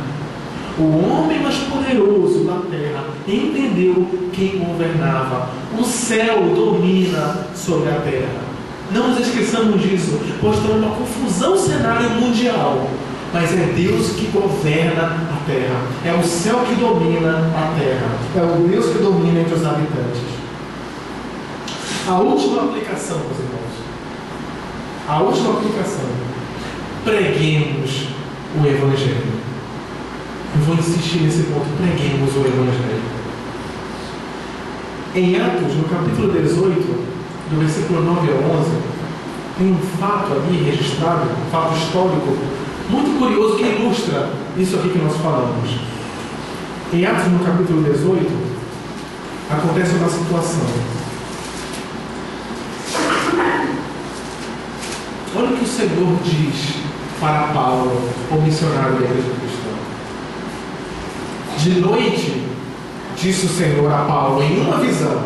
O homem mais poderoso da terra entendeu quem governava. O céu domina sobre a terra. Não nos esqueçamos disso, pois está uma confusão cenário mundial. Mas é Deus que governa a terra. É o céu que domina a terra. É o Deus que domina entre os habitantes. A última aplicação, meus irmãos. A última aplicação. Preguemos o Evangelho. Eu vou insistir nesse ponto. Preguemos o Evangelho. Em Atos, no capítulo 18, do versículo 9 ao 11, tem um fato ali registrado, um fato histórico, muito curioso, que ilustra isso aqui que nós falamos. Em Atos, no capítulo 18, acontece uma situação. Olha o que o Senhor diz para Paulo, o missionário da igreja cristã. De noite, disse o Senhor a Paulo em uma visão: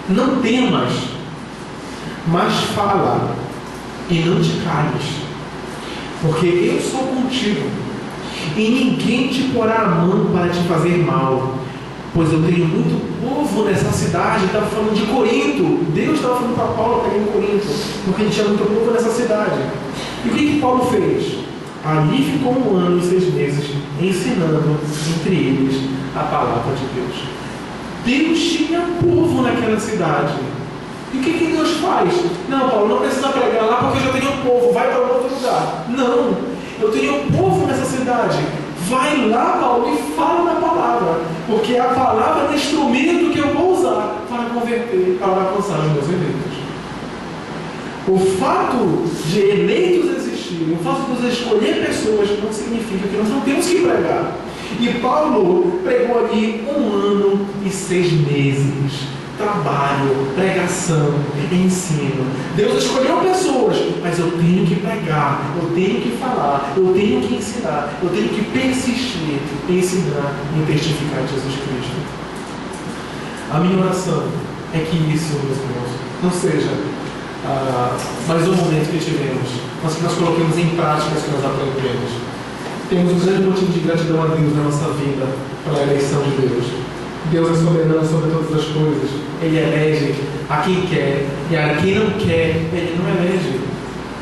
não temas, mas fala e não te cales, porque eu sou contigo, e ninguém te porá a mão para te fazer mal, pois eu tenho muito povo nessa cidade. Estava falando de Corinto. Deus estava falando para Paulo para ir em Corinto, porque ele tinha muito povo nessa cidade. E o que Paulo fez? Ali ficou 1 ano e 6 meses ensinando entre eles a palavra de Deus. Deus tinha povo naquela cidade. E o que Deus faz? Não, Paulo, não precisa pregar lá porque eu já tenho povo, vai para outro lugar. Não, eu tenho povo nessa cidade. Vai lá, Paulo, e fala da palavra, porque a palavra é o instrumento que eu vou usar para converter, para alcançar os meus eleitos. O fato de eleitos existirem, o fato de nós escolher pessoas, não significa que nós não temos que pregar. E Paulo pregou ali 1 ano e 6 meses. Trabalho, pregação, ensino. Deus escolheu pessoas, mas eu tenho que pregar, eu tenho que falar, eu tenho que ensinar, eu tenho que persistir em ensinar e testificar de Jesus Cristo. A minha oração é que isso, meus irmãos, não seja mais um momento que tivemos, mas que nós coloquemos em prática as que nós aprendemos. Temos um grande motivo de gratidão a Deus na nossa vida pela eleição de Deus. Deus é soberano sobre todas as coisas. Ele elege a quem quer, e a quem não quer, Ele não elege.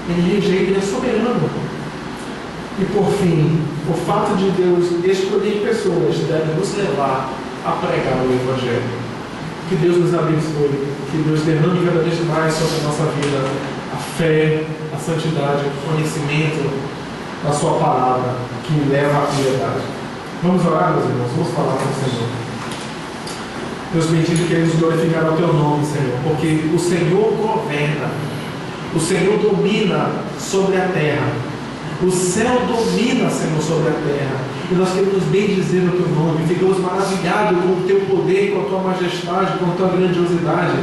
Ele rejeita, Ele é soberano. E por fim, o fato de Deus escolher pessoas deve nos levar a pregar o Evangelho. Que Deus nos abençoe, que Deus derrame cada vez mais sobre a nossa vida a fé, a santidade, o conhecimento da Sua palavra, que leva à piedade. Vamos orar, meus irmãos, vamos falar com o Senhor. Deus bendito, queremos glorificar o Teu nome, Senhor, porque o Senhor governa, o Senhor domina sobre a terra, o céu domina, Senhor, sobre a terra, e nós queremos bendizer o Teu nome, ficamos maravilhados com o Teu poder, com a Tua majestade, com a Tua grandiosidade,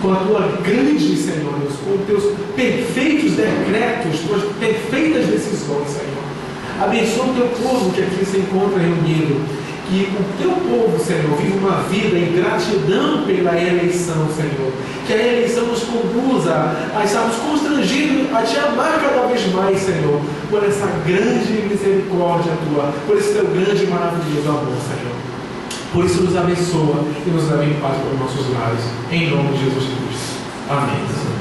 com a Tua grande, Senhor Deus, com os Teus perfeitos decretos, Tuas perfeitas decisões, Senhor. Abençoa o Teu povo que aqui se encontra reunido, que o Teu povo, Senhor, viva uma vida em gratidão pela eleição, Senhor. Que a eleição nos conduza a estarmos constrangidos a Te amar cada vez mais, Senhor, por essa grande misericórdia Tua, por esse Teu grande e maravilhoso amor, Senhor. Por isso nos abençoa e nos leva em paz para os nossos lares. Em nome de Jesus Cristo. Amém.